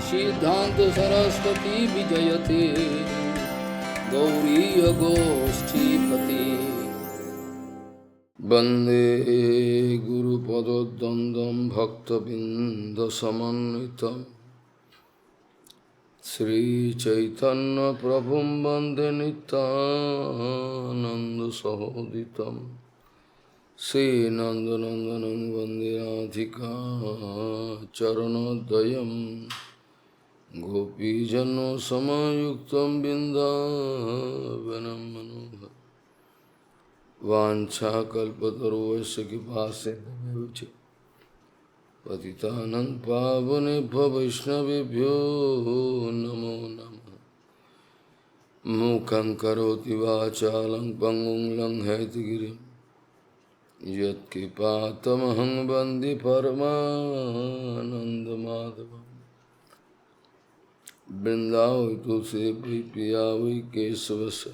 सिद्धांत सरस्वती विजयते गौरीय गोष्ठीपति वंदे गुरुपदद्वन्द्वं भक्तबिंदसमन्वितं श्रीचैतन्य प्रभुं वन्दे नित्यानन्दसहोदितं श्रीनन्दनन्दनं वन्दे राधिका चरणोदयं गोपीजनसमायुक्तं बिन्दावनं मनोहरं वाञ्छाकल्पतरुस्य कृपासिन्धुभ्यो च पतितानं पावनेभ्यो वैष्णवेभ्यो नमो नमः। मूकं करोति वाचालं पङ्गुं लङ्घयतिगिरिं यत्कृपातमहं वन्दे परमानन्दमाधवम्। वृन्दावै तुलसी प्रिया वै केशवस्य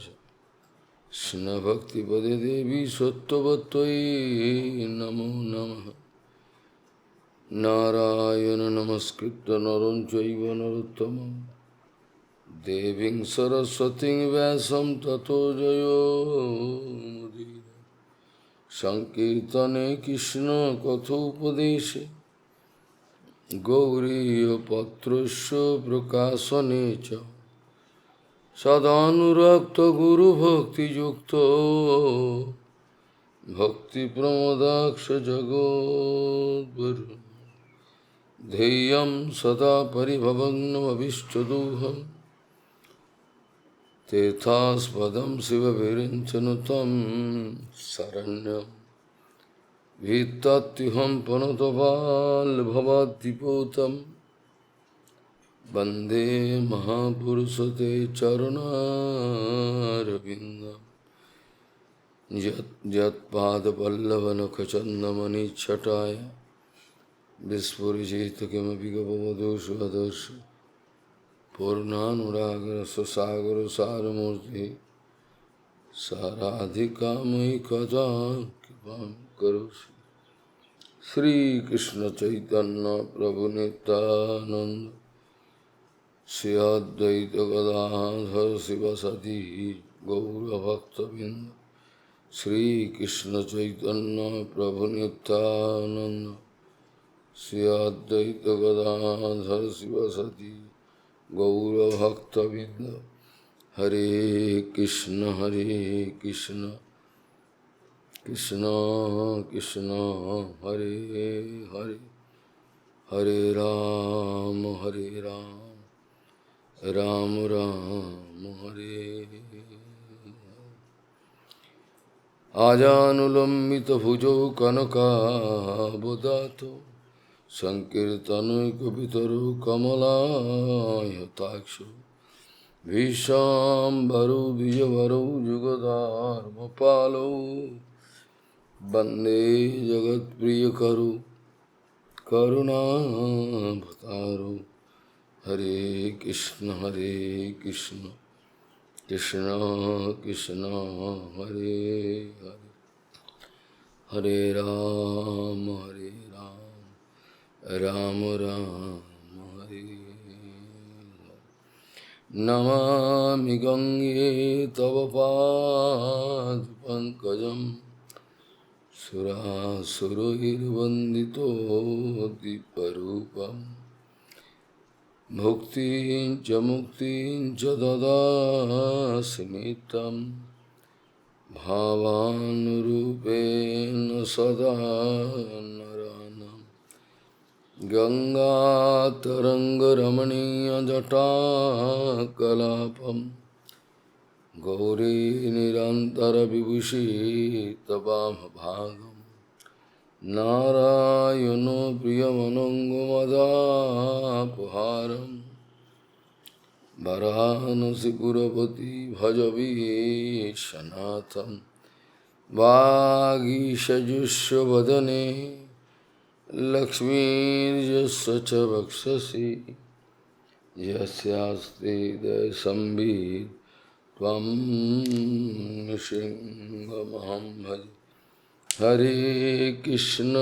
कृष्णभक्तिपदे देवी सत्त्ववत्त्वयि नमो नमः। नारायण नमस्कृत्य नरं चैव नरोत्तमं देवीं सरस्वतीं व्यासं ततो जयो मुदीरये। संकीर्तने कृष्ण कथोपदेशे गौरीयपत्रस्य प्रकाशने च सदानुरक्त गुरुभक्तियुक्तो भक्तिप्रमोदाक्ष जगोद्गुरु ध्येयं सदा परिभवग्नमभीष्टदोहं तीर्थास्पदं शिवविरिञ्चनुतं शरण्यं भीत्तात्युहं पुनतपाल्भवाद्दिपूतं वन्दे महापुरुषं ते चरणारविन्दं यत्पादपल्लवनखचन्दमनिच्छटाय विस्फुरिजित किमपि गपवधूष्वदर्श पूर्णानुरागरससागरसारमूर्तिः साराधिकामयि कदा कृपां करोषि। श्रीकृष्ण चैतन्य प्रभु नित्यानंद श्री अद्वैत गदाधर शिवसती गौरभक्तबिंद श्रीकृष्ण चैतन्य प्रभु नित्यानंद श्री अद्वैत गदाधर शिवसती गौरभक्तबिंद। हरे कृष्ण कृष्ण कृष्ण हरे हरे हरे राम राम राम हरे हरे। आजानुलम्बितभुजौ कनकावदातो संकीर्तनैकपितरो कमलायताक्षो भीषाम्बरो द्विजवरो जुगधर्मपालो वन्दे जगत्प्रियकरो करुणाभतारो। हरे कृष्ण कृष्ण कृष्ण हरे हरे हरे राम राम राम हरे हरे। नमामि गंगे तव पादपङ्कजं सुरासुरैर्वन्दितो दीपरूपम् भुक्तिं च मुक्तिं च ददासि नित्यं भावानुरूपेण सदा नराणां। गङ्गातरङ्गरमणीयजटाकलापं गौरी निरन्तरविभूषी तवामभागम्। नारायणो प्रियमनङ्गमदापहारं वरानसीपुरपति भजवीशनाथं। वागीशजुष्वदने लक्ष्मीर्यस्य च वक्षसि यस्यास्ति दयसंवित् त्वं नृसिंहमहं भजे। हरे Krishna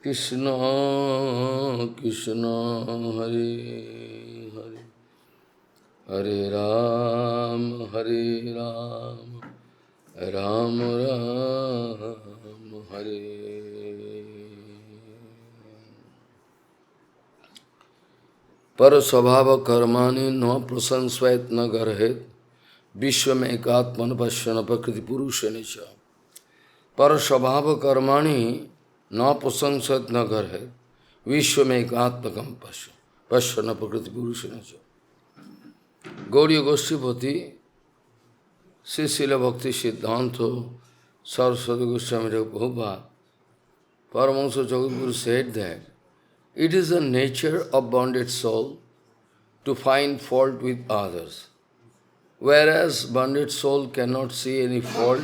Krishna Krishna Hare Hare Hare Ram Ram Ram Hare पर स्वभाव कर्माणि न प्रशंसयत न गर्हेत विश्व में एकात्मन पश्यन प्रकृति पुरुषेण च पर स्वभाव कर्माणि न प्रशंसयत न गर्हेत विश्व में एकात्मकम पश्यन प्रकृति पुरुषेण च गौड़ीय गोष्ठीपति श्री शिल भक्ति सिद्धांत Saraswati Goswami Prabhupada Paramahansa Jagadguru said that it is the nature of bonded soul to find fault with others, whereas bonded soul cannot see any fault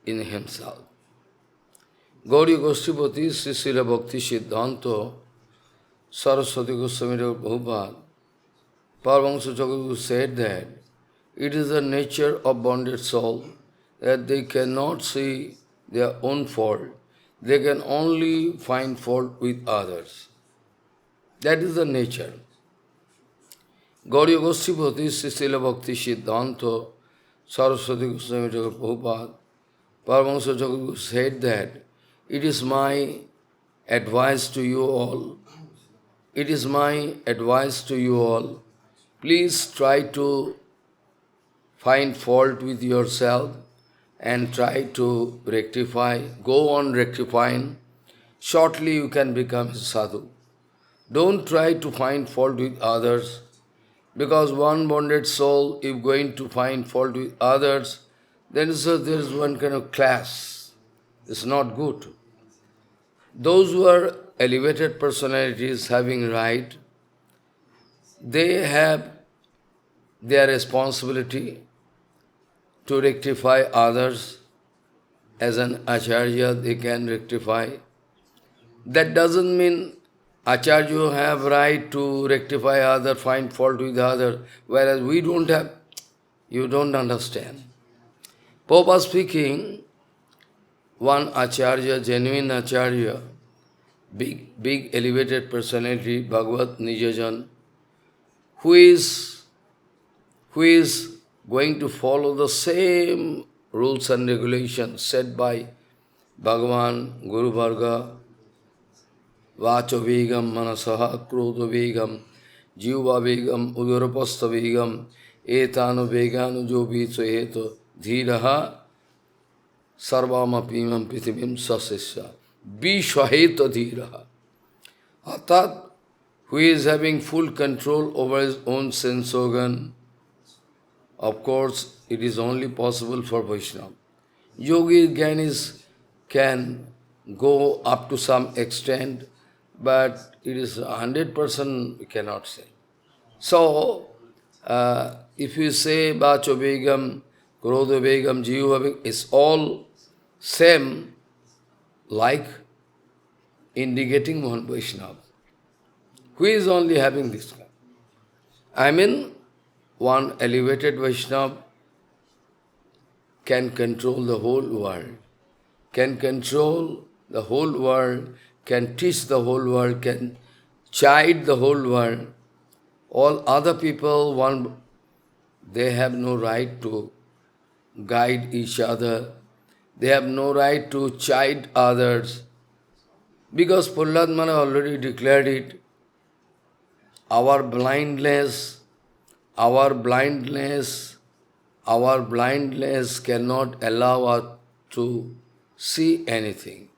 in himself. Gauriya Goshtipati Sri Srila Bhakti Siddhanta Saraswati Goswami Prabhupada Paramahansa Jagadguru said that it is the nature of bonded soul that they cannot see their own fault. They can only find fault with others. That is the nature. Gauriya Goshtipati Sri Srila Bhakti Siddhanta Saraswati Goswami Prabhupada Paramahansa Jagadguru said that it is my advice to you all. It is my advice to you all. Please try to find fault with yourself and try to rectify, go on rectifying. Shortly you can become a sadhu. Don't try to find fault with others, because one bonded soul, if going to find fault with others, then there is one kind of clash. It's not good. Those who are elevated personalities having right, they have their responsibility to rectify others. As an acharya, they can rectify. That doesn't mean acharya have right to rectify other, find fault with other, whereas we don't have. You don't understand. Papa speaking, one acharya, genuine acharya, big elevated personality, Bhagavat Nijajan, who is going to follow the same rules and regulations set by Bhagavan, Guru Varga, Vacho Vegam, Manasaha, Krodha Vegam, Jiva Vegam, Udurapasta Vegam, Etano Veganu Jobitso Eto, Dhiraha, Sarvama Pimam Pithivim Sasisya, Bishwaheta Dhiraha. Arthat, who is having full control over his own sense organ. Of course, it is only possible for Vaishnava. Yogi Gyanis can go up to some extent, but it is 100% we cannot say. So, if you say Vacho Vegam, Krodha Vegam, Jiva Vegam, it's all same, like indicating one Vaishnava. Who is only having this kind? I mean, one elevated Vaishnava can control the whole world, can control the whole world, can teach the whole world, can chide the whole world. All other people, they have no right to guide each other. They have no right to chide others. Because Prahlad Maharaj already declared it, our blindness cannot allow us to see anything.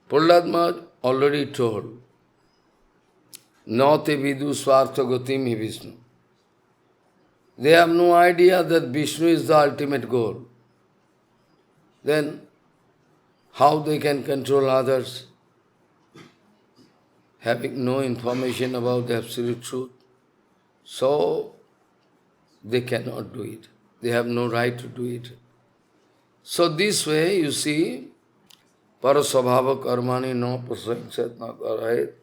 Prahlad Maharaj already told, Nate vidu swartha gatim hi Vishnu. They have no idea that Vishnu is the ultimate goal. Then, how they can control others? Having no information about the absolute truth. So, they cannot do it. They have no right to do it. So this way, you see, parasvabhava karmani no prasangsat na karahit.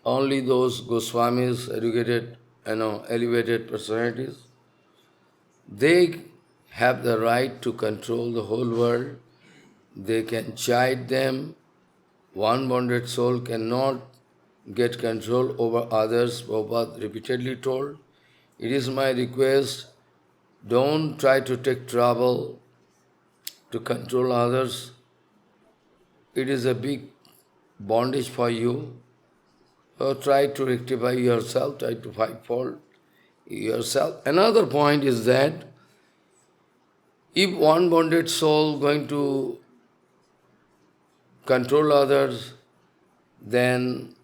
Only those Goswamis, educated, elevated personalities, they have the right to control the whole world, they can chide them. One bonded soul cannot get control over others, Prabhupada repeatedly told. It is my request, don't try to take trouble to control others. It is a big bondage for you. So try to rectify yourself, try to fight fault yourself. Another point is that if one bonded soul going to control others, then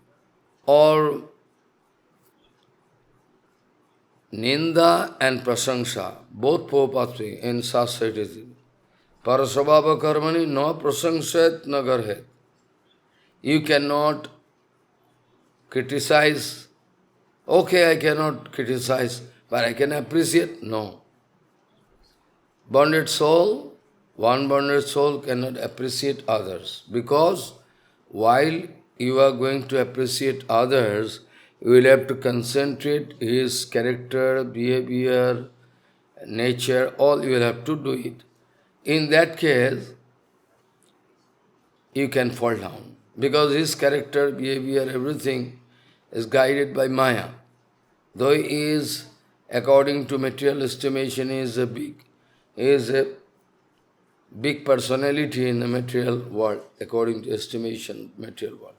or Ninda and Prasangsha, both Prabhupada in society. Parasvabhava karmani no prasangsayat nagarhet. You cannot criticize. Okay, I cannot criticize, but I can appreciate. No. Bonded soul, one bonded soul cannot appreciate others, because while you are going to appreciate others, you will have to concentrate his character, behavior, nature, all you will have to do it. In that case, you can fall down, because his character, behavior, everything is guided by Maya. Though he is, according to material estimation, he is a big personality in the material world, according to estimation, material world.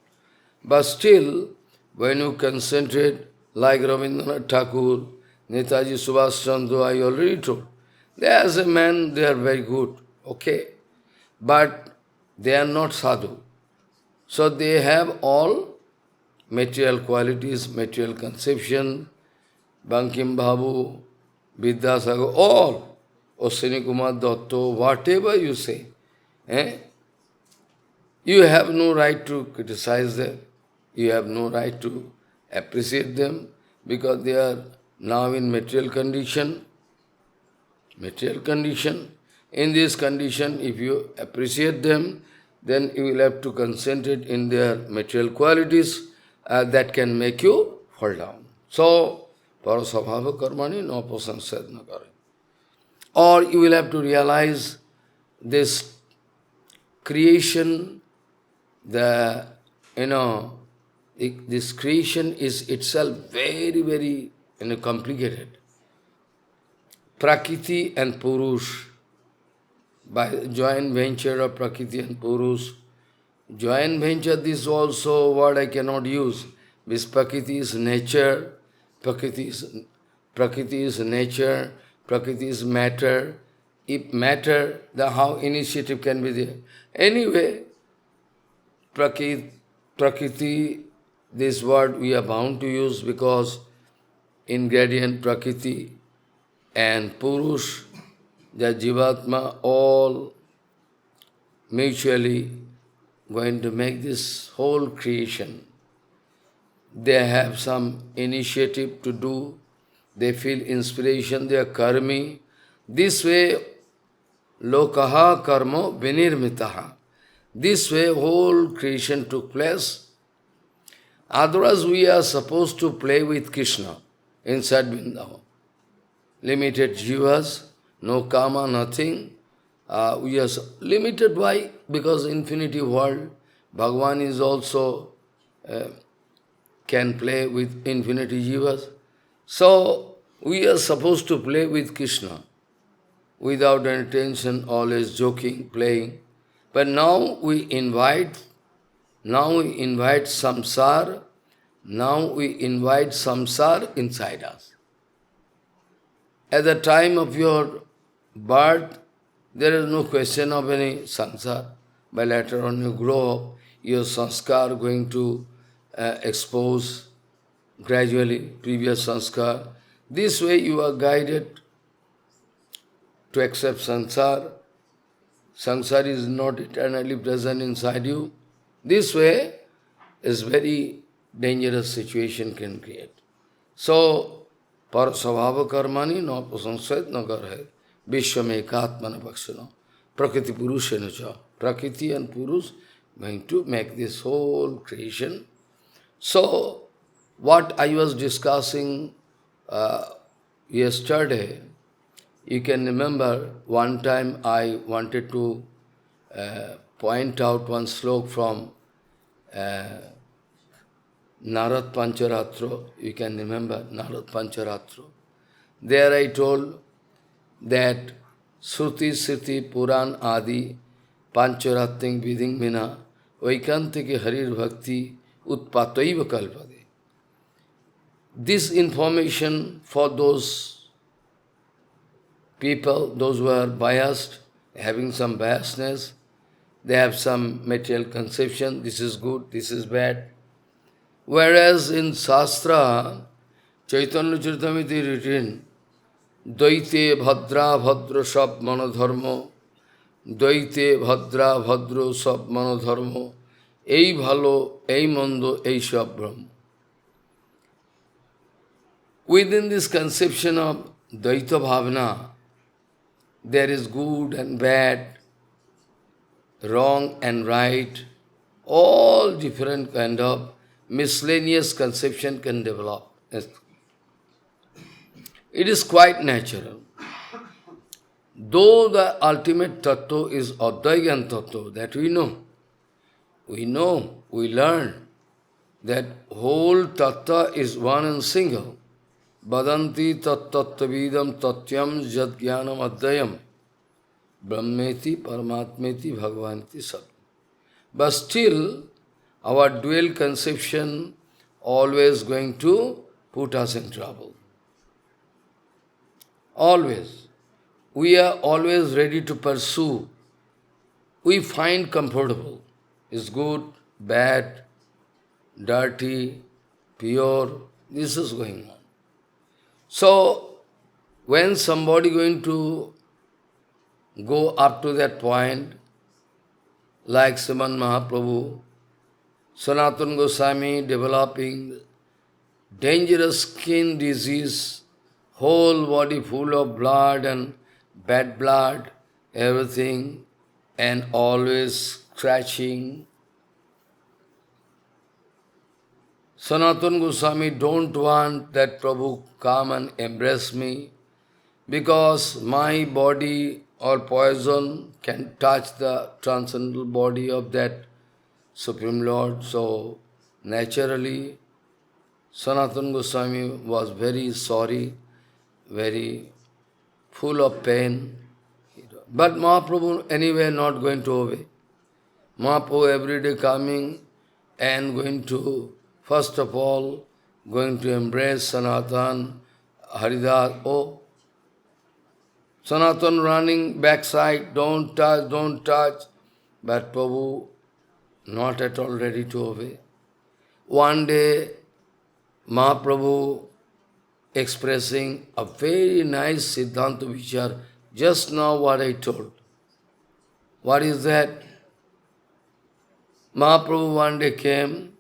But still, when you concentrate, like Rabindranath Thakur, Netaji Subhash Chandra, I already told, they as a man, they are very good, okay, but they are not sadhu. So they have all material qualities, material conception, Bankim Babu, Vidyasagar, all, Osini Kumar Datto, whatever you say, you have no right to criticize them. You have no right to appreciate them, because they are now in material condition. Material condition. In this condition, if you appreciate them, then you will have to concentrate in their material qualities that can make you fall down. So, parasabhava karmani no prasangsayat nagare. Or you will have to realize this creation, this creation is itself very, very complicated. Prakriti and Purush, by joint venture of Prakriti and Purush. Joint venture, this also word I cannot use. This Prakriti is nature, Prakriti is nature, Prakriti is matter. If matter, then how initiative can be there? Anyway, Prakriti, this word we are bound to use, because ingredient Prakriti and Purush, the Jivatma, all mutually going to make this whole creation. They have some initiative to do, they feel inspiration, they are karmi. This way, lokaha karma vinirmitaha. This way, whole creation took place. Otherwise, we are supposed to play with Krishna inside Vrindavan. Limited jivas, no karma, nothing. We are limited. Why? Because infinity world, Bhagavan is also can play with infinity jivas. So, we are supposed to play with Krishna without any tension, always joking, playing. But now we invite samsara, inside us. At the time of your birth, there is no question of any samsara. But later on you grow up, your sanskar going to expose gradually, previous sanskar. This way you are guided to accept samsara. Samsara is not eternally present inside you. This way is very dangerous situation can create. So, parasvabhava karmani no prasangsayat nagarhet vishwame ekatmana pakshana prakriti purushena cha. Prakriti and Purush going to make this whole creation. So, what I was discussing yesterday, you can remember one time I wanted to point out one slok from Narad Pancharatra. You can remember Narad Pancharatra. There I told that Shruti, Sriti, Puran, Adi, Pancharating, Viding, Mina, Vaikantike Harir Bhakti, Utpataiva Kalpade. This information for those people, those who are biased, having some biasness, they have some material conception, this is good, this is bad. Whereas in Shastra, Chaitanya Charitamrita written, Dvaite Bhadra Bhadra Sab Manodharmo, Dvaite Bhadra Bhadra Sab Manodharmo, Ei Bhalo, Ei Mondo, Ei Sab Brahma. Within this conception of Dvaita Bhavana, there is good and bad, wrong and right, all different kind of miscellaneous conception can develop. It is quite natural. Though the ultimate tattva is Advaigan tattva, that we know, we learn that whole tattva is one and single. Vadanti tattattavidam tatyam jad jnanam adhyayam brahmeti paramatmeti bhagavanti sat. But still, our dual conception always going to put us in trouble. Always. We are always ready to pursue. We find comfortable. It's good, bad, dirty, pure. This is going on. So, when somebody going to go up to that point, like Sriman Mahaprabhu, Sanatana Goswami developing dangerous skin disease, whole body full of blood and bad blood, everything, and always scratching. Sanatana Goswami don't want that Prabhu come and embrace me, because my body or poison can touch the transcendental body of that Supreme Lord. So, naturally, Sanatana Goswami was very sorry, very full of pain. But Mahaprabhu anyway not going to obey. Mahaprabhu every day coming and going to, first of all, going to embrace Sanatana, Haridas. Oh, Sanatana running backside, don't touch, don't touch. But Prabhu not at all ready to obey. One day, Mahaprabhu expressing a very nice Siddhanta Vichar, just now what I told. What is that? Mahaprabhu one day came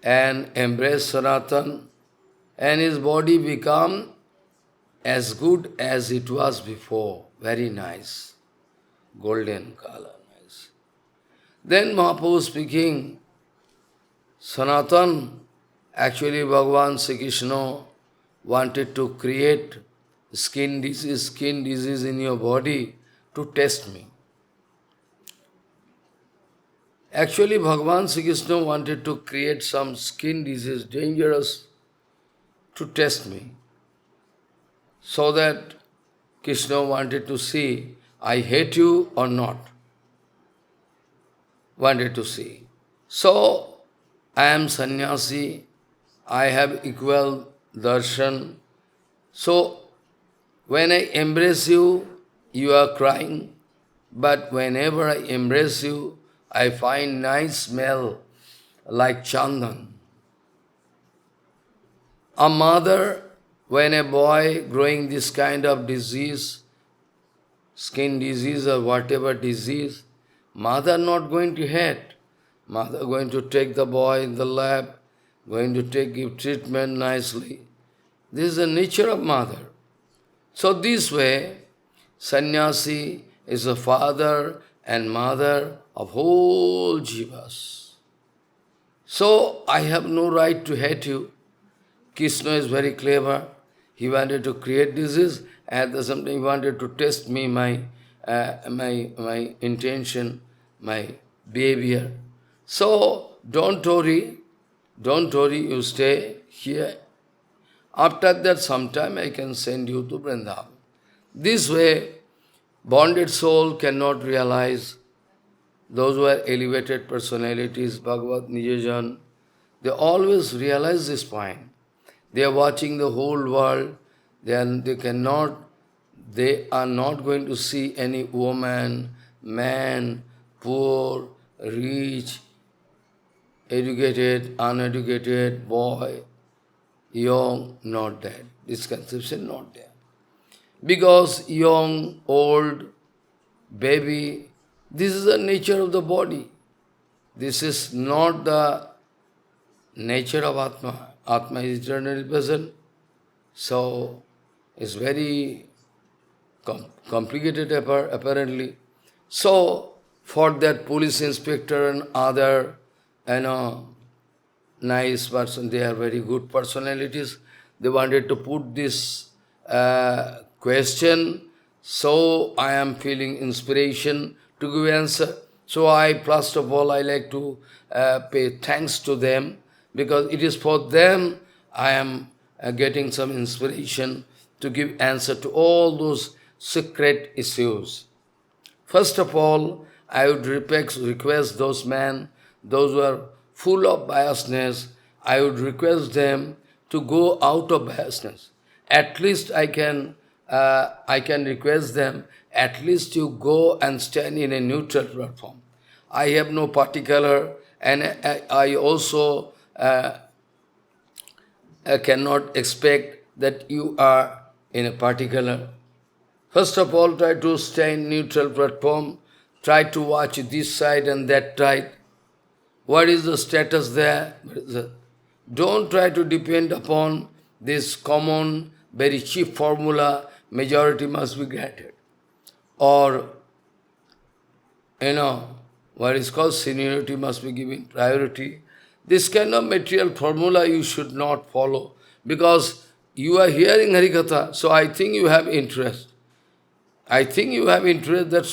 and embraced Sanatana, and his body became as good as it was before. Very nice. Golden color, nice. Then Mahaprabhu speaking, Sanatana, actually Bhagavan Sri Krishna wanted to create skin disease in your body to test me. Actually, Bhagavan Sri Krishna wanted to create some skin disease, dangerous, to test me. So that Krishna wanted to see, I hate you or not. Wanted to see. So, I am sannyasi, I have equal darshan. So, when I embrace you, you are crying. But whenever I embrace you, I find nice smell like chandan. A mother, when a boy growing this kind of disease, skin disease or whatever disease, mother not going to hate. Mother going to take the boy in the lab, going to give treatment nicely. This is the nature of mother. So this way, sannyasi is the father and mother of whole jivas. So I have no right to hate you. Krishna is very clever. He wanted to create disease, at the same time he wanted to test me, my intention. my behavior. So, don't worry, you stay here. After that, sometime I can send you to Vrindavan. This way, bonded soul cannot realize. Those who are elevated personalities, Bhagavat Nijajan, they always realize this point. They are watching the whole world, they are not going to see any woman, man, poor, rich, educated, uneducated, boy, young, not that. This conception not there. Because young, old, baby, this is the nature of the body. This is not the nature of Atma. Atma is eternally present. So, it's very complicated apparently. So, for that police inspector and other, nice person, they are very good personalities. They wanted to put this question. So, I am feeling inspiration to give answer. So, first of all, I like to pay thanks to them, because it is for them I am getting some inspiration to give answer to all those secret issues. First of all, I would request those men, those who are full of biasness, I would request them to go out of biasness. At least I can request them, at least you go and stand in a neutral platform. I have no particular, and I also cannot expect that you are in a particular. First of all, try to stay in neutral platform, try to watch this side and that side. What is the status there? Don't try to depend upon this common, very cheap formula, majority must be granted. Or, what is called seniority must be given priority. This kind of material formula you should not follow, because you are hearing Harikatha, so I think you have interest. That's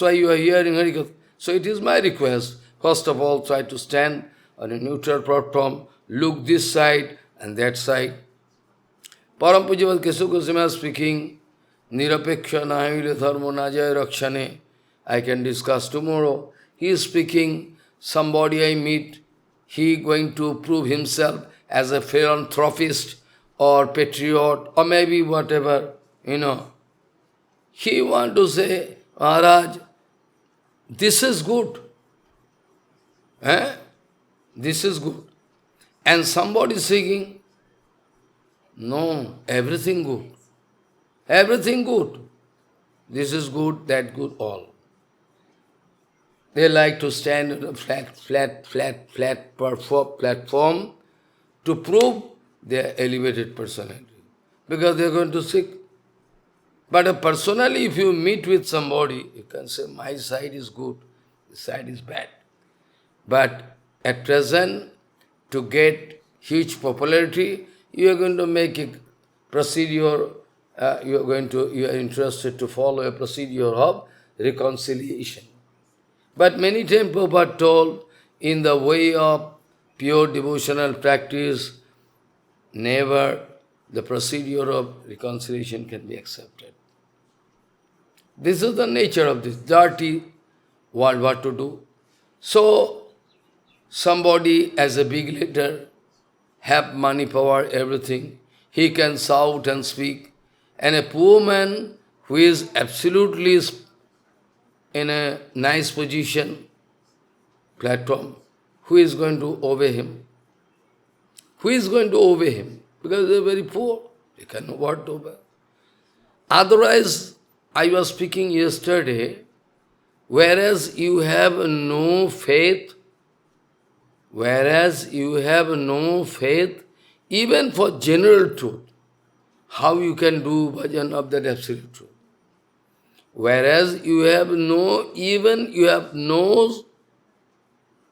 why you are hearing Harikatha. So it is my request, first of all, try to stand on a neutral platform, look this side and that side. Param Pujavad Keshav Goswami speaking, Nirapeksha Nahile Dharma Najaya Rakshane. I can discuss tomorrow. He is speaking, somebody I meet, he going to prove himself as a philanthropist or patriot or maybe whatever, He want to say, Maharaj, this is good. This is good. And somebody singing, no, everything good. Everything good. This is good, that good, all. They like to stand on a flat platform to prove their elevated personality. Because they are going to seek. But personally, if you meet with somebody, you can say, my side is good, this side is bad. But at present, to get huge popularity, you are going to make a procedure, you are interested to follow a procedure of reconciliation. But many times Prabhupada told, in the way of pure devotional practice, never the procedure of reconciliation can be accepted. This is the nature of this dirty world, what to do. So, somebody as a big leader, have money, power, everything, he can shout and speak. And a poor man who is absolutely in a nice position, platform, who is going to obey him? Who is going to obey him? Because they are very poor, they cannot what to obey. Otherwise, I was speaking yesterday, whereas you have no faith, even for general truth, how you can do bhajan of that absolute truth? Whereas you have no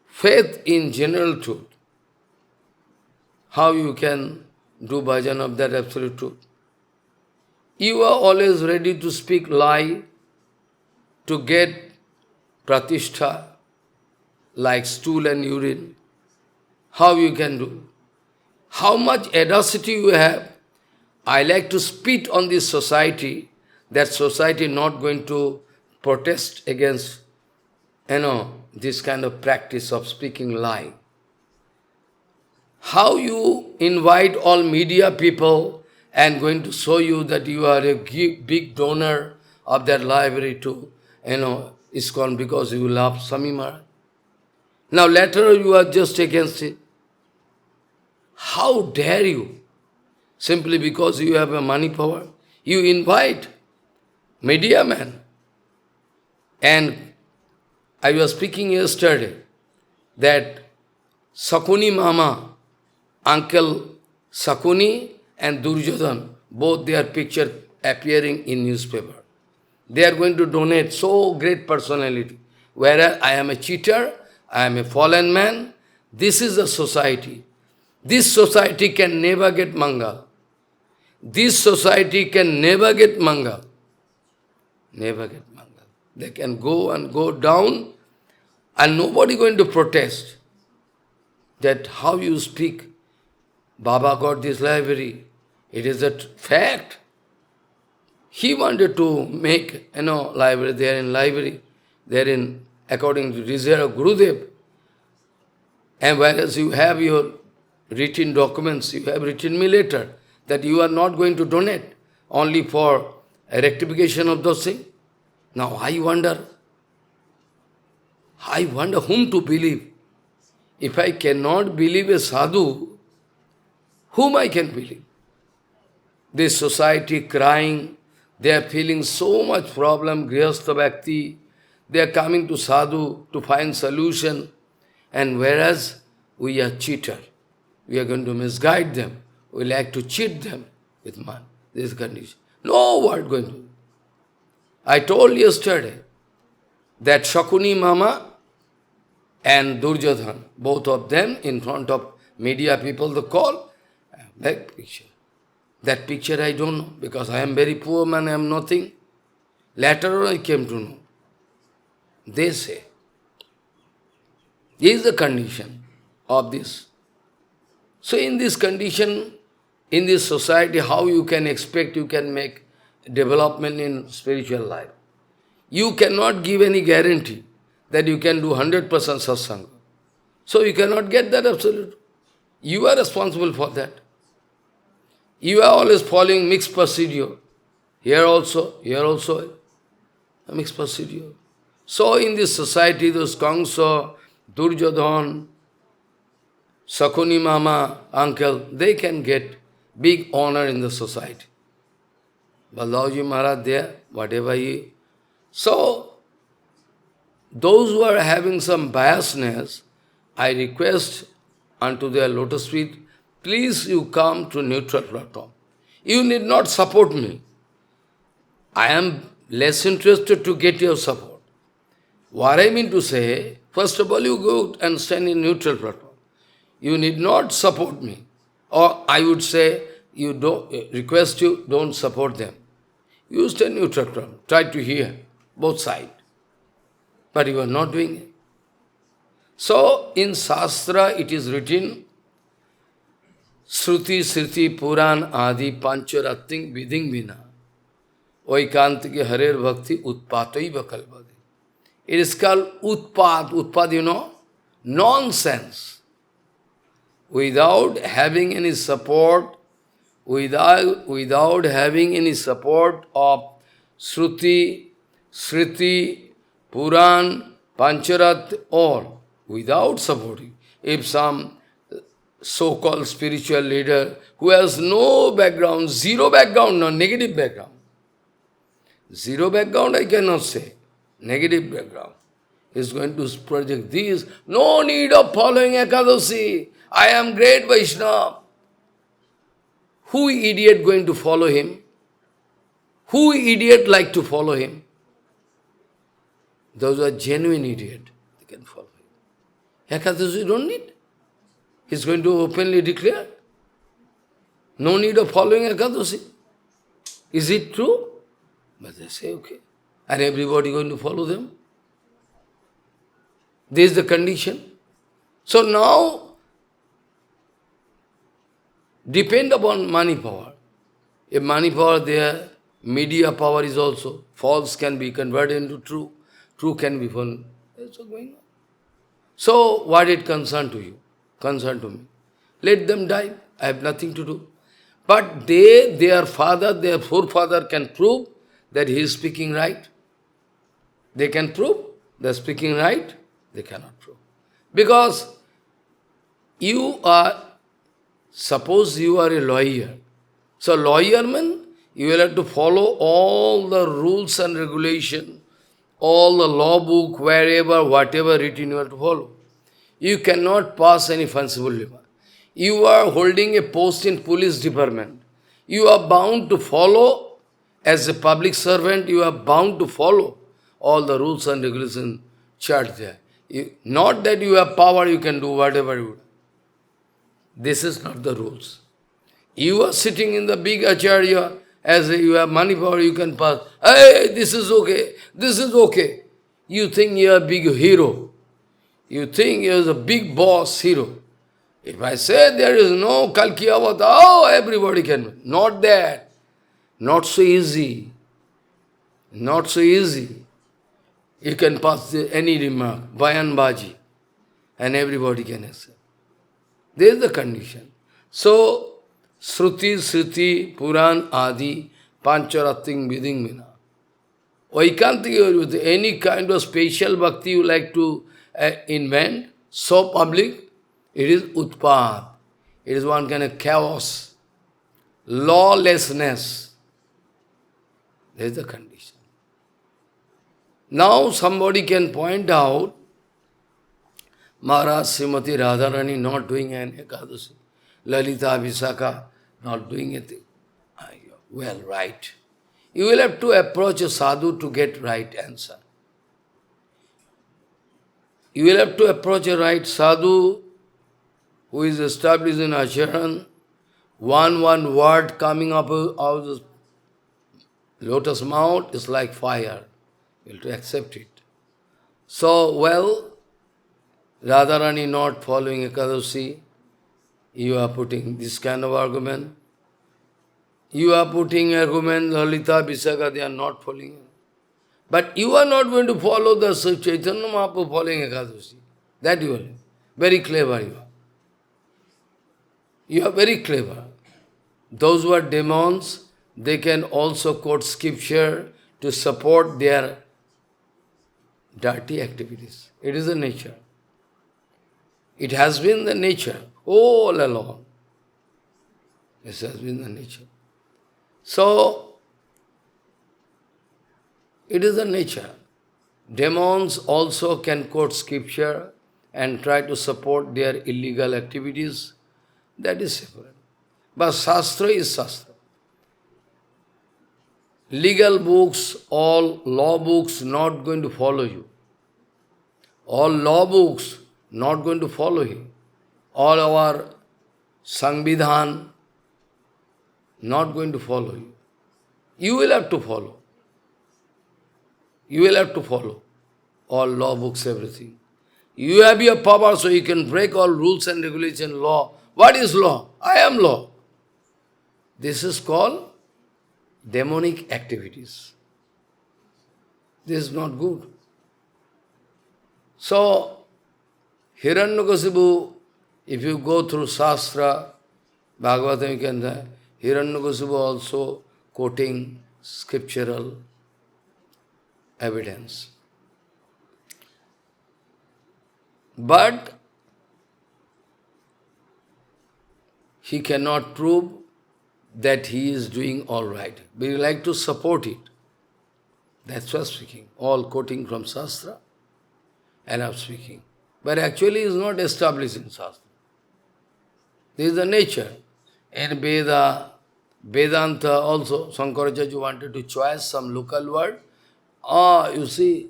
faith in general truth, how you can do bhajan of that absolute truth? You are always ready to speak lie, to get pratishtha, like stool and urine. How you can do? How much audacity you have? I like to spit on this society, that society not going to protest against, this kind of practice of speaking lie. How you invite all media people and going to show you that you are a big donor of that library to, ISKCON because you love Swami Maharaj. Now later you are just against it. How dare you? Simply because you have a money power, you invite media man. And I was speaking yesterday that Sakuni Mama, Uncle Sakuni and Duryodhan, both their picture appearing in newspaper. They are going to donate so great personality. Whereas I am a cheater, I am a fallen man. This is a society. This society can never get Mangal. This society can never get Mangal. Never get Mangal. They can go and go down and nobody going to protest that how you speak. Baba got this library. It is a fact. He wanted to make, library. They are in library. They are in, according to desire of Gurudev. And whereas you have your written documents, you have written me later, that you are not going to donate, only for a rectification of those things. Now I wonder whom to believe. If I cannot believe a sadhu, whom I can believe? This society crying, they are feeling so much problem, grihastha bhakti, they are coming to sadhu to find solution, and whereas we are cheater, we are going to misguide them, we like to cheat them with man. This condition. No word going to. I told yesterday that Shakuni Mama and Duryodhan, both of them in front of media people, they call, that picture. That picture I don't know, because I am very poor man, I am nothing. Later on I came to know. They say, this is the condition of this. So in this condition, in this society, how you can expect you can make development in spiritual life? You cannot give any guarantee that you can do 100% satsanga. So you cannot get that absolute. You are responsible for that. You are always following mixed procedure. Here also, a mixed procedure. So in this society, those Kangsa, Duryodhan, Sakuni Mama, uncle, they can get big honor in the society. Baldavji Maharaj there, whatever he... So, those who are having some biasness, I request unto their lotus feet, please you come to neutral platform. You need not support me. I am less interested to get your support. What I mean to say, first of all, you go and stand in neutral platform. You need not support me. Or I would say, request you, don't support them. You stand neutral platform. Try to hear both sides. But you are not doing it. So, in Shastra it is written, Shruti, Sriti, Puran, Adi, Pancharatting, Viding Vina, Vaikantike Harer Bhakti, Utpatai Vakalvade. It is called Utpat. Utpat, nonsense. Without having any support, without having any support of Shruti, Sriti, Puran, Pancharat, or without supporting, if some so-called spiritual leader who has no background, zero background, no negative background. Zero background I cannot say, negative background. Is going to project this, no need of following Ekadashi. I am great Vaishnava. Who idiot going to follow him? Who idiot like to follow him? Those are genuine idiot. They can follow him. Ekadashi don't need. He's going to openly declare. No need of following Ekadashi. Is it true? But they say, okay. And everybody going to follow them? This is the condition. So now, depend upon money power. If money power there, media power is also, false can be converted into true, true can be false. That's what's going on. So, what it concern to you? Concern to me. Let them die. I have nothing to do. But they, their father, their forefather can prove that he is speaking right. They can prove they are speaking right. They cannot prove. Because you are, suppose you are a lawyer. So lawyer means you will have to follow all the rules and regulations, all the law book, wherever, whatever written you have to follow. You cannot pass any fanciful limit. You are holding a post in police department. You are bound to follow, as a public servant, you are bound to follow all the rules and regulations chart there. Not that you have power, you can do whatever you want. This is not the rules. You are sitting in the big acharya, as you have money power, you can pass. Hey, this is okay, this is okay. You think you are a big hero. You think you are a big boss hero. If I say there is no Kalki Avatar, oh, everybody can. Not that. Not so easy. Not so easy. You can pass any remark, Bayanbaji, and everybody can accept. There is the condition. So, Shruti, Sriti, Puran, Adi, Pancharating, Viding, Mina. Vaikantika, any kind of special bhakti you like to invent, so public, it is utpad. It is one kind of chaos, lawlessness. There is the condition. Now somebody can point out, Maharaj Srimati Radharani not doing an Ekadasi, Lalita Visakha not doing anything. Well, right. You will have to approach a sadhu to get right answer. You will have to approach a right sadhu who is established in Acharan, one word coming up out of the lotus mouth is like fire. You have to accept it. So, well, Radharani not following Ekadasi, you are putting this kind of argument. You are putting argument, Lalita, Visakha, they are not following it. But you are not going to follow the Chaitanya Mahaprabhu following Ekadasi. That you are. Very clever you are. You are very clever. Those who are demons, they can also quote scripture to support their dirty activities. It is the nature. It has been the nature all along. This has been the nature. So, it is the nature. Demons also can quote scripture and try to support their illegal activities. That is separate. But Shastra is Shastra. Legal books, all law books not going to follow you. All law books not going to follow you. All our Samvidhan not going to follow you. You will have to follow. You will have to follow all law books, everything. You have your power, so you can break all rules and regulation, law. What is law? I am law. This is called demonic activities. This is not good. So, Hiranyakasipu, if you go through Shastra, Bhagavatam, you can say, Hiranyakasipu also quoting scriptural evidence. But he cannot prove that he is doing all right. We like to support it. That's why speaking. All quoting from Shastra, and I'm speaking. But actually is not established in Shastra. This is the nature. In Veda, Vedanta also, Shankaracharya wanted to choose some local word. You see,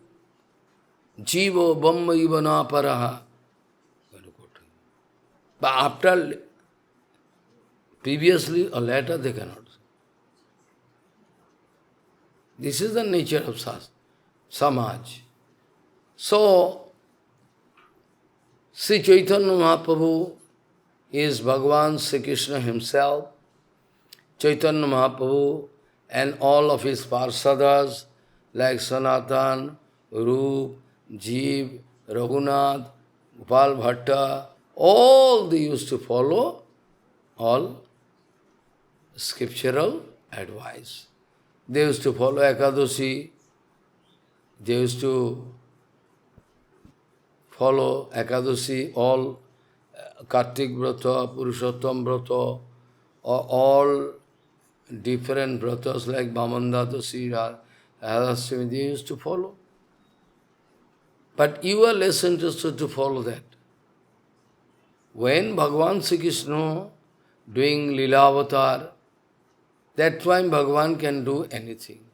Jivo Brahma Ivana Paraha. But after, previously or later, they cannot. This is the nature of Samaj. So, Sri Chaitanya Mahaprabhu is Bhagavan Sri Krishna himself. Chaitanya Mahaprabhu and all of his Parsadas like Sanatan, Rup, Jeev, Raghunath, Gopal Bhatta, all they used to follow all scriptural advice. They used to follow Ekadashi, they used to follow Ekadashi, all Kartik Vrata, Purushottam Vrata, or all different vratas like Bhamandadashi, Radhashtami, they used to follow. But you are less interested to follow that. When Bhagavan Sri Krishna doing Lila Avatar, that time Bhagavan can do anything.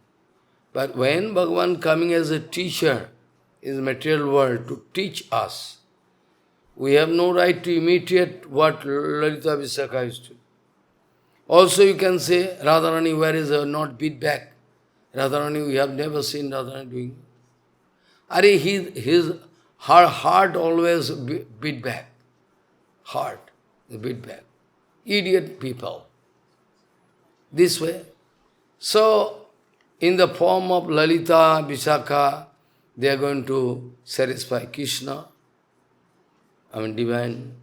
But when Bhagavan coming as a teacher in the material world to teach us, we have no right to imitate what Lalita Vishakha used to do. Also you can say, Radharani, where is her not beat back? Radharani, we have never seen Radharani doing. Her heart always beat back. Heart, beat back. Idiot people. This way. So, in the form of Lalita, Vishakha, they are going to satisfy Krishna, divine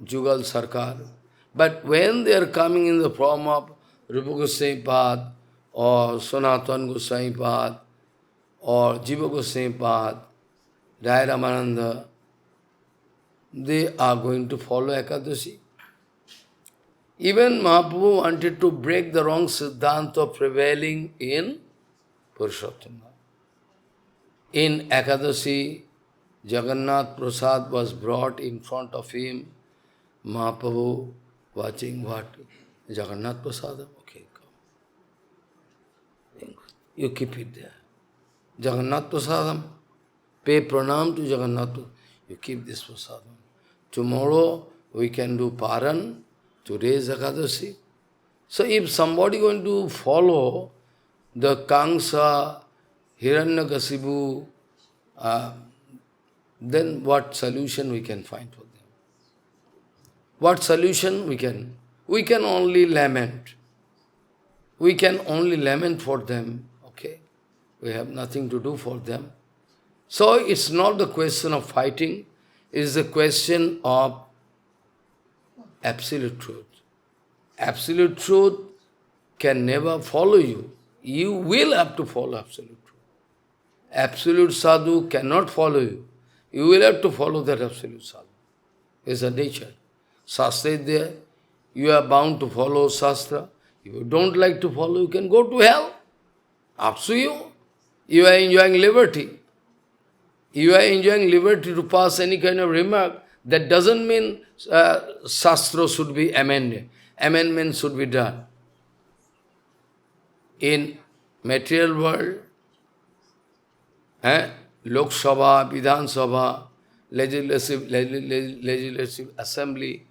Jugal Sarkar. But when they are coming in the form of Rupa Goswami Pad, or Sanatana Goswami Pad, or Jiva Goswami Pad, Jai Ramananda, they are going to follow Ekadashi. Even Mahaprabhu wanted to break the wrong Siddhanta prevailing in Purushottama. In Ekadashi, Jagannath Prasad was brought in front of him. Mahaprabhu watching what? Jagannath Prasad? Okay, come. You keep it there. Jagannath Prasadam. Pay pranam to Jagannath. You keep this Prasadam. Tomorrow we can do Paran. Today is Ekadashi. So if somebody going to follow the Kamsa, Hiranyakasipu, then what solution we can find for them? What solution we can? We can only lament. We can only lament for them. Okay? We have nothing to do for them. So it's not the question of fighting, it's the question of absolute truth. Absolute truth can never follow you. You will have to follow absolute truth. Absolute sadhu cannot follow you. You will have to follow that absolute sadhu. It's a nature. Shastra is there. You are bound to follow Shastra. If you don't like to follow, you can go to hell. Up to you. You are enjoying liberty. You are enjoying liberty to pass any kind of remark. That doesn't mean Shastra should be amended. Amendment should be done. In material world, Lok Sabha, Vidhan Sabha, legislative assembly,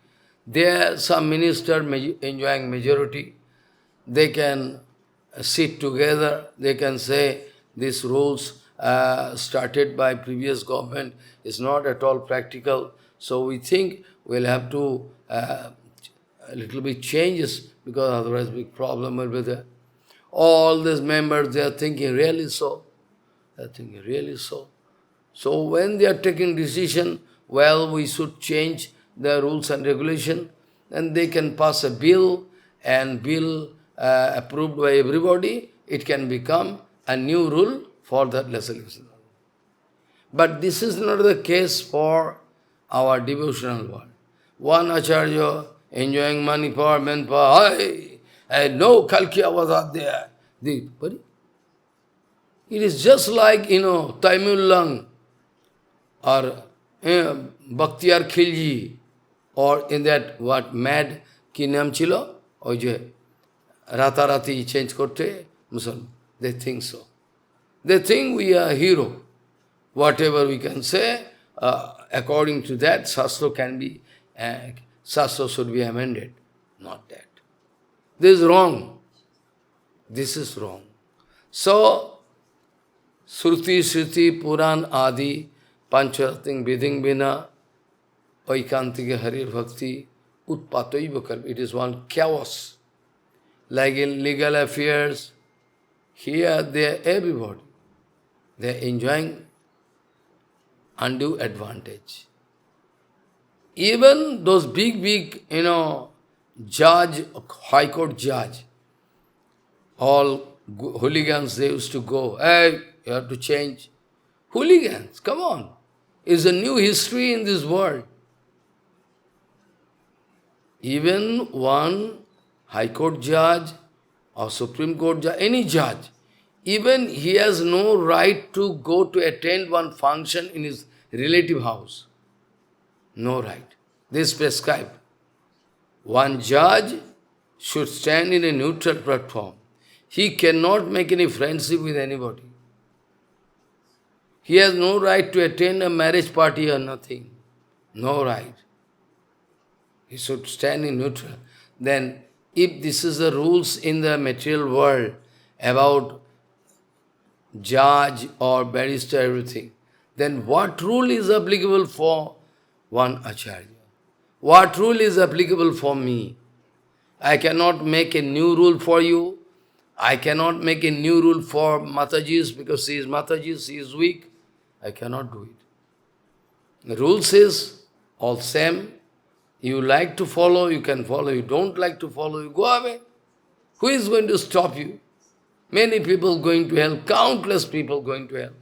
there some minister enjoying majority. They can sit together, they can say these rules started by previous government is not at all practical. So we think we'll have to a little bit changes because otherwise big problem will be there. All these members, they are thinking really so. They are thinking really so. So when they are taking decision, well, we should change the rules and regulation, then they can pass a bill, and bill approved by everybody, it can become a new rule for that legislation. But this is not the case for our devotional world. One Acharya enjoying money power, manpower, no Kalki Avatar there. But it is just like, Taimul Lang or Bhaktiar Khilji, or in that, mad, ki naam chilo, or je, Ratarati change korte, Muslim. They think so. They think we are hero. Whatever we can say, according to that, Shastra Shastra should be amended. Not that. This is wrong. This is wrong. So, Shruti, Shruti, Puran, Adi, Pancharating Viding Vina, Vaikantika Hari Bhakti, Utpataiva Karma. It is one chaos. Like in legal affairs, here, there, everybody, they are enjoying undue advantage. Even those big, judge, high court judge, all hooligans, they used to go, hey, you have to change. Hooligans, come on. It's a new history in this world. Even one high court judge or Supreme Court judge, any judge, even he has no right to go to attend one function in his relative house. No right. This is prescribed. One judge should stand in a neutral platform. He cannot make any friendship with anybody. He has no right to attend a marriage party or nothing. No right. He should stand in neutral. Then, if this is the rules in the material world about judge or barrister, everything, then what rule is applicable for one Acharya? What rule is applicable for me? I cannot make a new rule for you. I cannot make a new rule for Mataji's because she is Mataji, she is weak. I cannot do it. The rule says all same. You like to follow, you can follow. You don't like to follow, you go away. Who is going to stop you? Many people going to hell, countless people going to hell.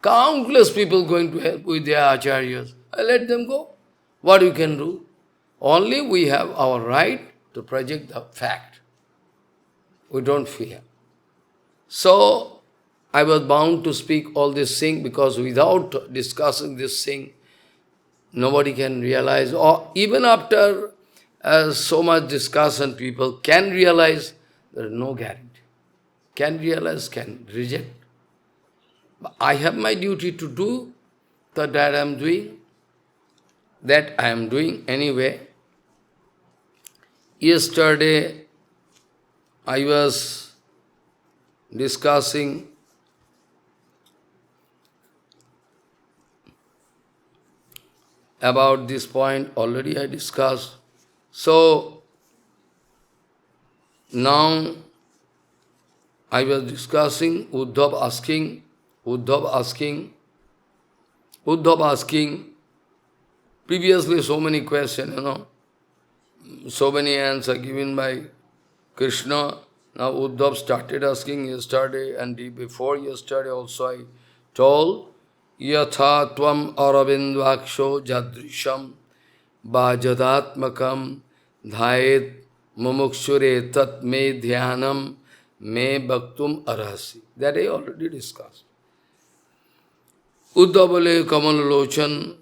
Countless people going to hell with their acharyas. Let them go. What you can do? Only we have our right to project the fact. We don't fear. So, I was bound to speak all this thing because without discussing this thing, nobody can realize, or even after so much discussion, people can realize, there is no guarantee. Can realize, can reject. But I have my duty to do that I am doing. That I am doing anyway. Yesterday, I was discussing about this point, already I discussed. So, now I was discussing, Uddhav asking, previously so many questions, so many answers given by Krishna. Now Uddhav started asking yesterday and before yesterday also I told, Yatha tvam arabindvaksho jadrisham bhajadatmakam dhayet mumukshore tat me dhyanam me bhaktum arhasi. That I already discussed. Uddhav bole kamalolochan,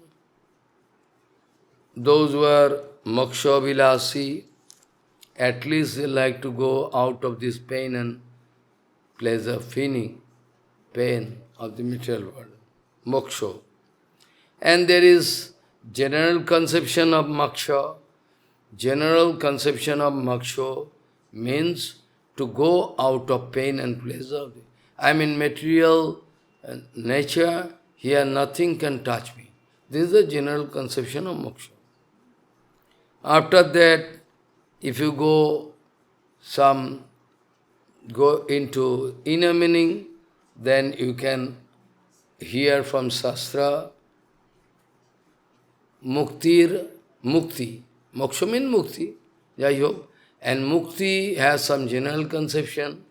those were moksha vilasi, at least they like to go out of this pain and pleasure, feeling, pain of the material world. Moksha. And there is general conception of moksha. General conception of moksha means to go out of pain and pleasure. I am in material nature, here nothing can touch me. This is the general conception of moksha. After that, if you go into inner meaning, then you can hear from Shastra, mukti. Moksha means mukti, jai-ho. And mukti has some general conception.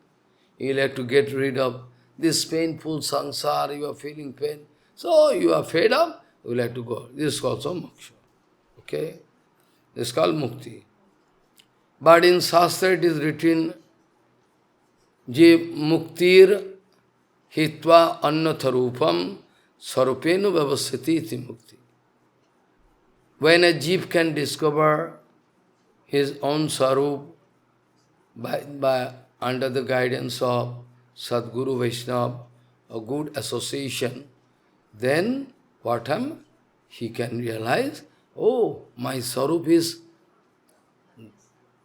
You have to get rid of this painful sansara, you are feeling pain. So you are fed up, you will have to go. This is also moksha. Okay? This is called mukti. But in Shastra it is written, Je muktir hitva annatharupam sarupenu vavasati iti mukti. When a jeev can discover his own sarup by under the guidance of Sadguru Vaishnava, a good association, then what happens? He can realize, oh, my sarup is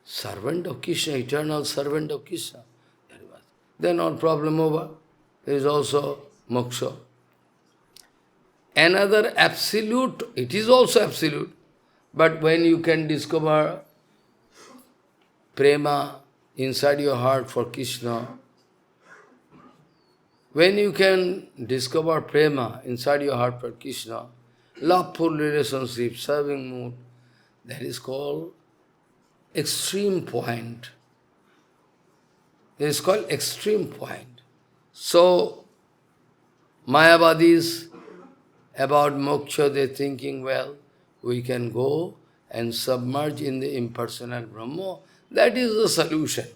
servant of Krishna, eternal servant of Krishna. Then all problem over. There is also moksha. another absolute, it is also absolute, but when you can discover prema inside your heart for Krishna, when you can discover prema inside your heart for Krishna, loveful relationship, serving mood, that is called extreme point. It is called extreme point. So, Mayavadis about moksha, they thinking, well, we can go and submerge in the impersonal Brahma. That is the solution.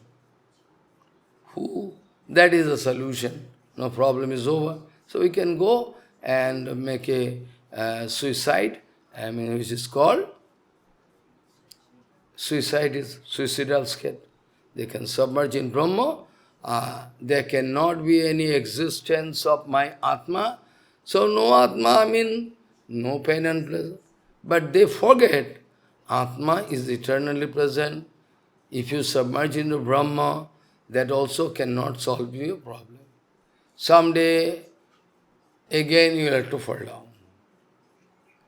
That is the solution. No problem is over. So we can go and make a suicide, which is called, suicide is suicidal state. They can submerge in Brahma. There cannot be any existence of my Atma. So no Atma no pain and pleasure. But they forget Atma is eternally present. If you submerge into Brahma, that also cannot solve your problem. Someday, again you will have to fall down.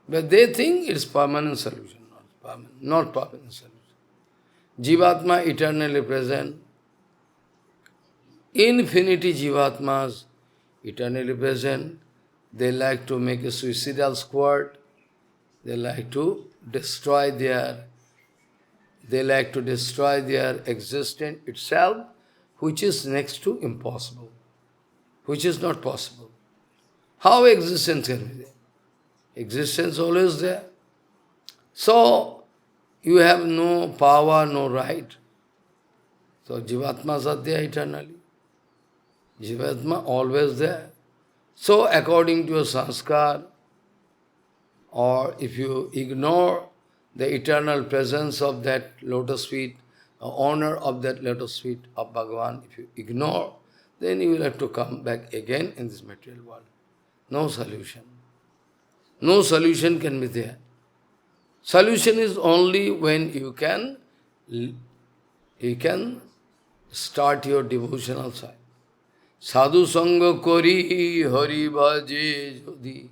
But they think it's permanent solution, not permanent solution. Jivatma eternally present. Infinity Jivatmas eternally present. They like to make a suicidal squad. They like to destroy their existence itself, which is next to impossible, which is not possible. How existence can be there? Existence always there. So, you have no power, no right. So, Jivatmas are there eternally. Jivatma always there. So, according to your sanskar, or if you ignore the eternal presence of that lotus feet, the honor of that lotus feet of Bhagavan, if you ignore, then you will have to come back again in this material world. No solution. No solution can be there. Solution is only when you can start your devotional side. Sadhu sanga kori hari bhaje jodi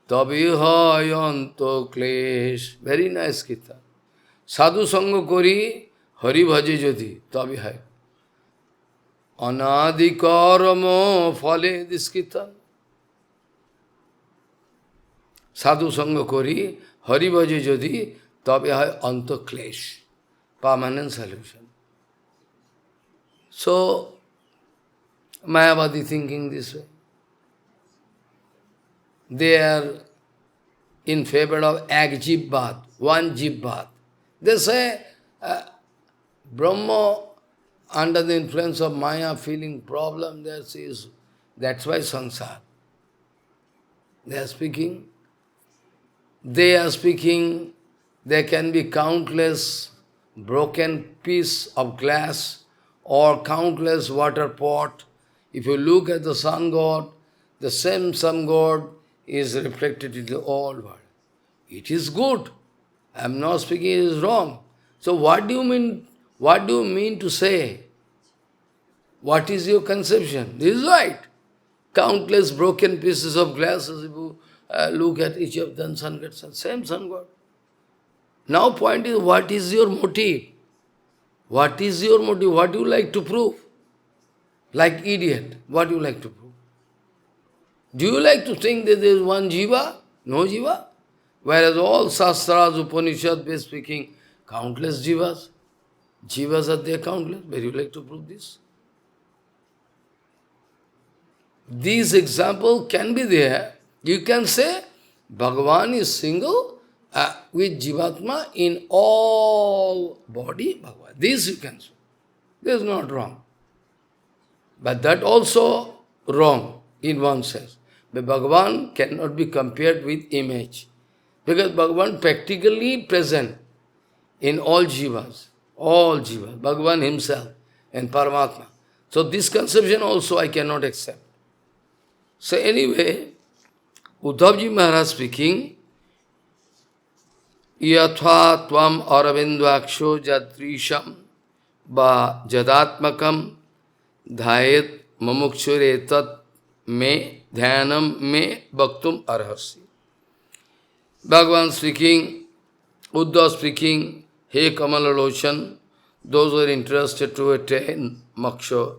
tabe hayanto klesh. Very nice kirtan. Sadhu sanga kori hari bhaje jodi tabe hay. Anadikaramo phale, this kirtan. Sadhu sanga kori hari bhaje jodi tabe hay anto klesh. Permanent solution. So, Mayavadi thinking this way. They are in favor of ek jeev bhat, one jeev bhat. They say, Brahma, under the influence of Maya, feeling problem, that's why sansar. They are speaking, there can be countless broken piece of glass or countless water pot. If you look at the sun god, the same sun god is reflected in the whole world. It is good. I am not speaking it is wrong. So what do you mean? What do you mean to say? What is your conception? This is right. Countless broken pieces of glass, if you look at each of them, sun god, same sun god. Now point is, what is your motive? What is your motive? What do you like to prove? Like idiot, what do you like to prove? Do you like to think that there is one jiva? No jiva? Whereas all sastras, Upanishads, they speaking, countless jivas. Jivas are there countless. Where do you like to prove this? These examples can be there. You can say, Bhagavan is single with Jivatma in all body. Bhagavan. This you can say. This is not wrong. But that also wrong in one sense. But Bhagavan cannot be compared with image. Because Bhagavan practically present in all jivas. All jivas. Bhagavan himself and Paramatma. So this conception also I cannot accept. So anyway, Uddhavji Maharaj speaking, Yatha tvam aravindvaksho jadrisham va jadatmakam dhayet mamukchure tat me dhyanam me bhaktum arhasi. Bhagavan speaking, Uddhav speaking, Hey Kamalalocan, those who are interested to attain moksha,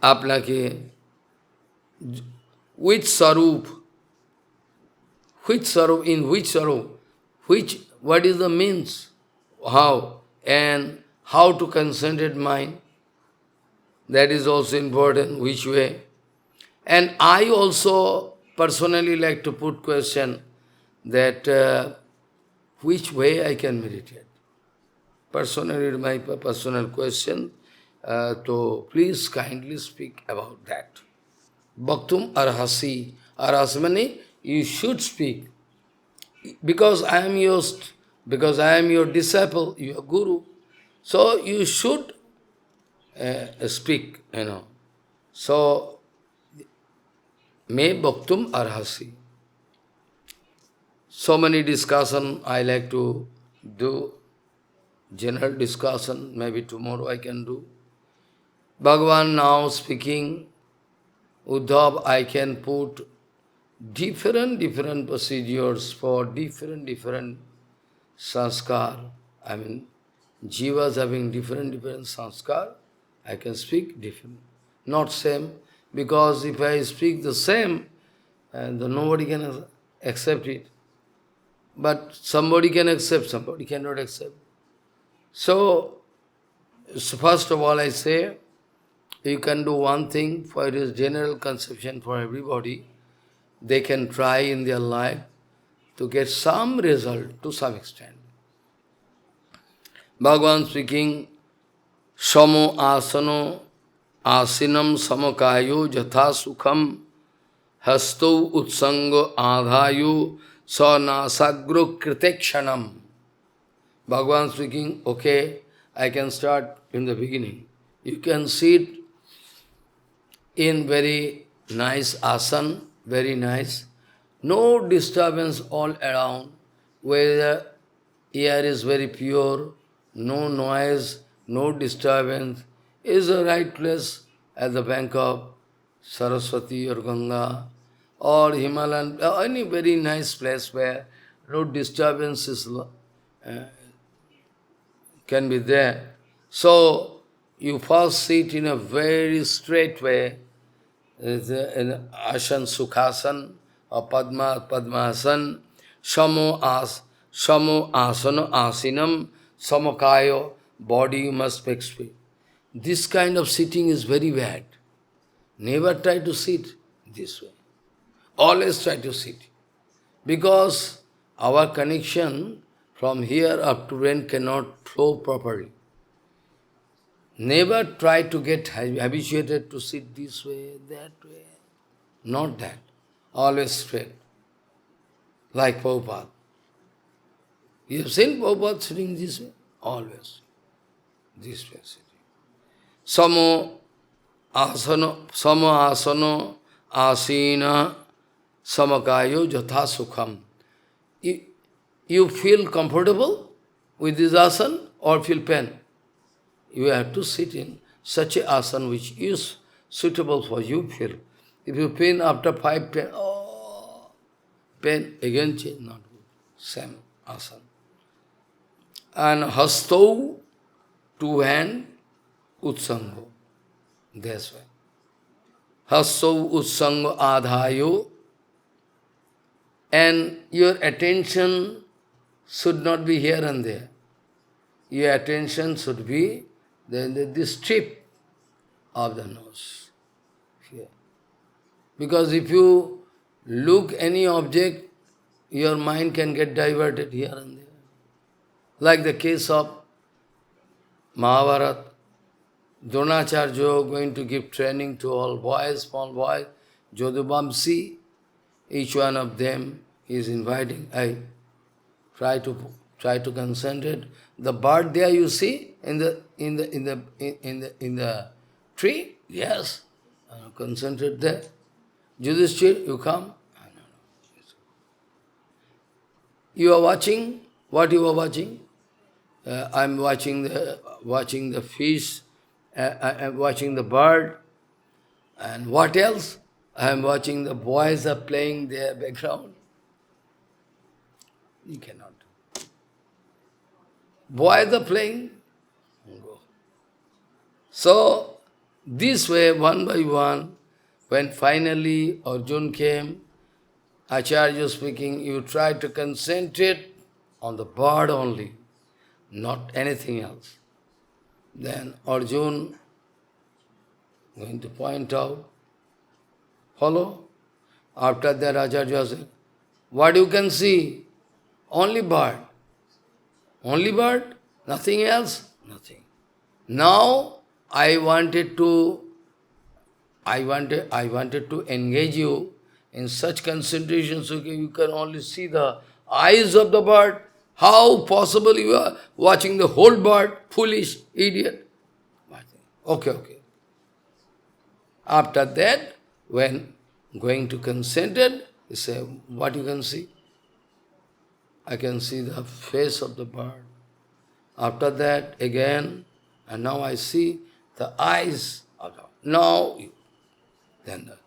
apnake, which sarup, in which sarup, what is the means, how, and how to concentrate mind, that is also important, which way. And I also personally like to put question that which way I can meditate. Personally, my personal question, so please kindly speak about that. Bhaktum arhasi. Arhasi means you should speak. Because I am your disciple, your guru. So you should speak, So, me bhaktum arhasi. So many discussion I like to do, general discussion, maybe tomorrow I can do. Bhagavan now speaking, Uddhav, I can put different procedures for different sanskar. I mean, jivas having different sanskar, I can speak different. Not same, because if I speak the same, then nobody can accept it. But somebody can accept, somebody cannot accept. So first of all I say, you can do one thing for it is general conception for everybody. They can try in their life to get some result to some extent. Bhagavan speaking, Samo asano asinam samakayo jatha sukham hasto utsango adhayo sanasagro kritekshanam. Bhagavan speaking, okay, I can start in the beginning. You can sit in very nice asan, very nice. No disturbance all around, where the air is very pure, no noise, no disturbance. Is the right place at the bank of Saraswati or Ganga or Himalayan, or any very nice place where no disturbance is, can be there. So, you first sit in a very straight way, in Asan Sukhasan or Padmasan, Samo Asana Asinam, Samakayo, body you must make straight. This kind of sitting is very bad. Never try to sit this way. Always try to sit. Because our connection from here up to brain cannot flow properly. Never try to get habituated to sit this way, that way. Not that. Always straight. Like Prabhupada. You have seen Prabhupada sitting this way? Always. This way sitting. Samo asano asina samakayo jatha sukham. You feel comfortable with this asana or feel pain? You have to sit in such a asana which is suitable for you feel. If you pain after 5, 10, pain, again change, not good. Same asana. And hasto, 2 hand, utsango. That's why. Hasto utsango adhayo. And your attention should not be here and there. Your attention should be this tip of the nose. Here. Because if you look any object, your mind can get diverted here and there. Like the case of Mahabharata, Dronacharya going to give training to all boys, small boys, Jodhubamsi, each one of them is inviting. I try to concentrate. The bird there you see in the tree, yes, concentrate there. Yudhishthir, you come. You are watching. What you are watching? I am watching the fish. I am watching the bird. And what else? I am watching the boys are playing their background. You cannot. Boys are playing. Go. So, this way, one by one, when finally Arjun came, Acharya speaking, you try to concentrate on the bird only, not anything else. Then Arjun going to point out, follow. After that Acharya said, what you can see? Only bird. Only bird? Nothing else? Nothing. Now I wanted to engage you in such concentration so you can only see the eyes of the bird. How possible you are watching the whole bird? Foolish, idiot. Okay. After that, when going to concentrate, he said, what you can see? I can see the face of the bird. After that, again, and now I see the eyes of the bird. Now, then the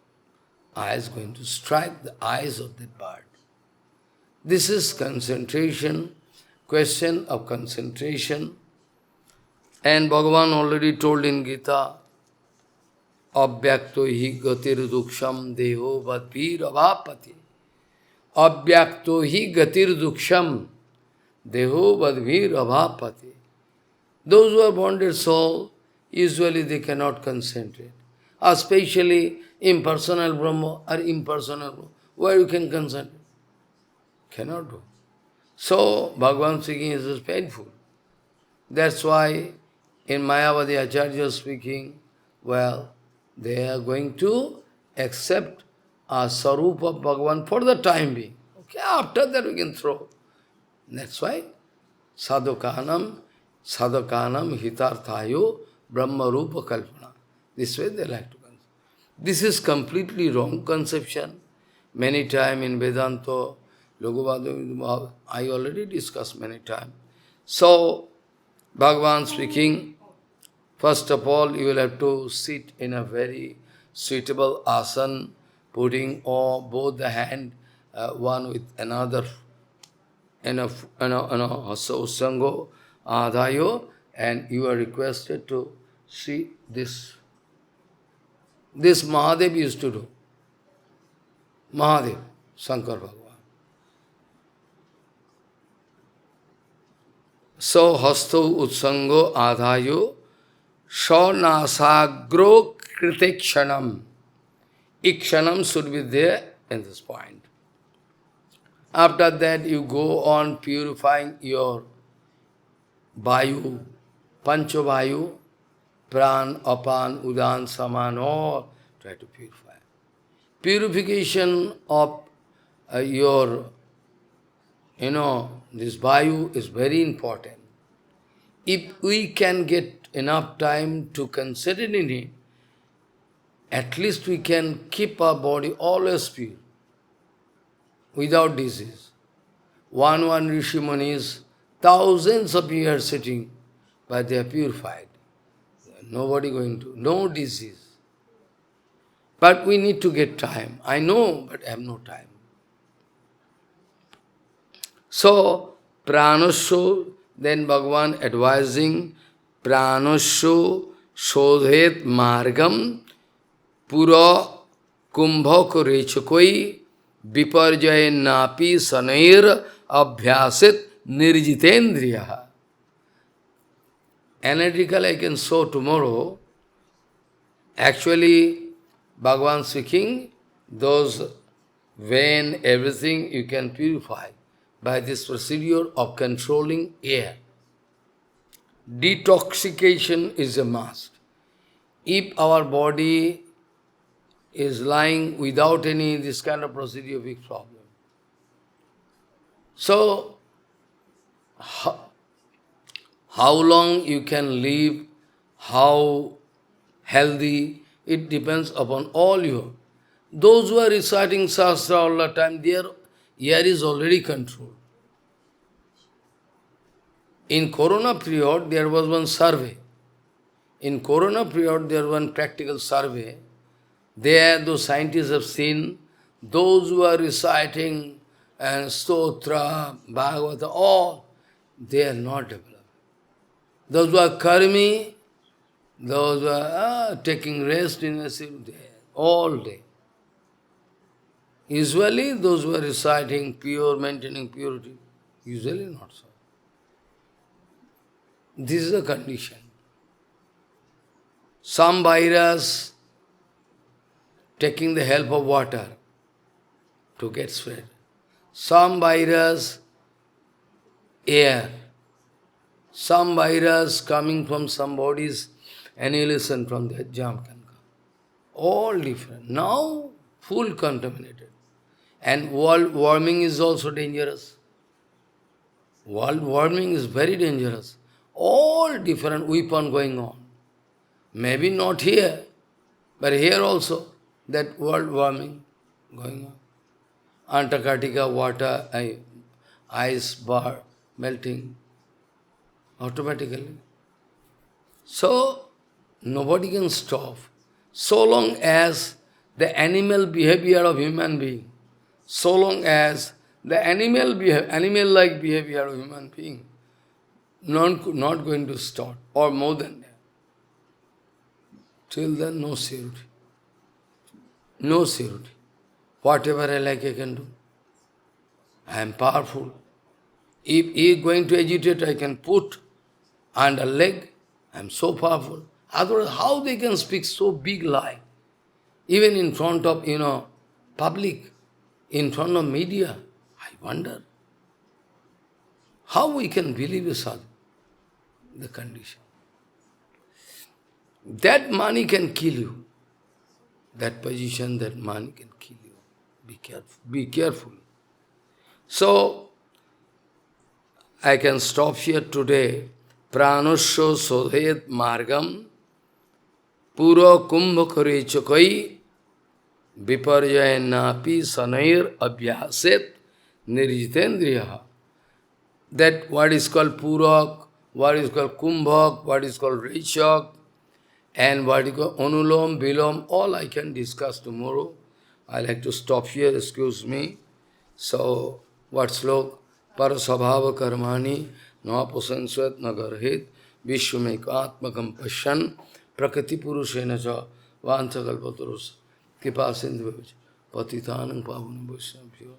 eyes going to strike the eyes of the bird. This is concentration, question of concentration. And Bhagavan already told in Gita, Abhyakto hi gatir duksham deho vadbhir avapati. Abhyakto hi gatir duksham deho vadbhir avapati. Those who are bonded soul, usually they cannot concentrate. Especially impersonal Brahma or impersonal Brahma, where you can concentrate? Cannot do. So, Bhagavan speaking is painful. That's why in Mayavadi Acharya speaking, well, they are going to accept a sarup of Bhagavan for the time being. Okay, after that we can throw. That's why sadhakanam hitarthayo brahma rupa kalpana. This way they like to concept. This is completely wrong conception. Many times in Vedanta, Logavada, I already discussed many times. So, Bhagavan speaking, first of all, you will have to sit in a very suitable asana, putting both the hand, one with another, usango, adhayo, and you are requested to see this. This Mahadev used to do. Mahadev, Shankar Bhagavan. So, hasto utsango adhayo, Shanasagro kritekshanam. Ikshanam should be there in this point. After that, you go on purifying your vayu, panchavayu, pran, apan, udan, saman, all try to purify. Purification of your, this vayu is very important. If we can get enough time to consider in it, at least we can keep our body always pure, without disease. One Rishi Munis, thousands of years sitting, but they are purified. Nobody going to, no disease. But we need to get time. I know, but I have no time. So, pranasho, then Bhagavan advising, pranasho shodhet margam pura kumbha korechakoi viparjaya napi sanair abhyasit nirjitendriya. Analytically I can show tomorrow. Actually, Bhagavan speaking, those vein, everything you can purify by this procedure of controlling air. Detoxification is a must. If our body is lying without any this kind of procedure, big problem. So, how long you can live, how healthy, it depends upon all you. Those who are reciting Shastra all the time, their air is already controlled. In Corona period, there was one survey. In Corona period, there was one practical survey. There, those scientists have seen those who are reciting and stotra, Bhagavata, all, they are not developed. Those who are karmi, those who are taking rest in a day, all day. Usually, those who are reciting pure, maintaining purity, usually not so. This is the condition. Some virus taking the help of water to get spread. Some virus, air. Some virus coming from somebody's annihilation from that germ can come. All different. Now, full contaminated. And world warming is also dangerous. World warming is very dangerous. All different weapon going on. Maybe not here, but here also, that world warming going on. Antarctica water, ice bar melting automatically. So, nobody can stop. So long as the animal behavior of human being, so long as the animal-like behavior of human being, not going to stop, or more than that. Till then, no surety. No surety. Whatever I like, I can do. I am powerful. If he is going to agitate, I can put under leg. I am so powerful. Otherwise, how they can speak so big lie? Even in front of, public, in front of media, I wonder. How we can believe a sadhu? The condition. That money can kill you. That position, that money can kill you. Be careful. Be careful. So, I can stop here today. Pranasya sodhet margam pura kumbha kare chakai viparjayanapi sanair abhyaset nirijitendriya. That what is called purak, what is called kumbhak, what is called rechak, and what is called anulom, bilom, all I can discuss tomorrow. I like to stop here, excuse me. So, what slok? Parasabhava karmani napasansvat nagarhit vishwamekatmakam pasyan prakriti purushena cha vanchakalpatarus kripa sindhu patitanam pavunam vaishnavyo.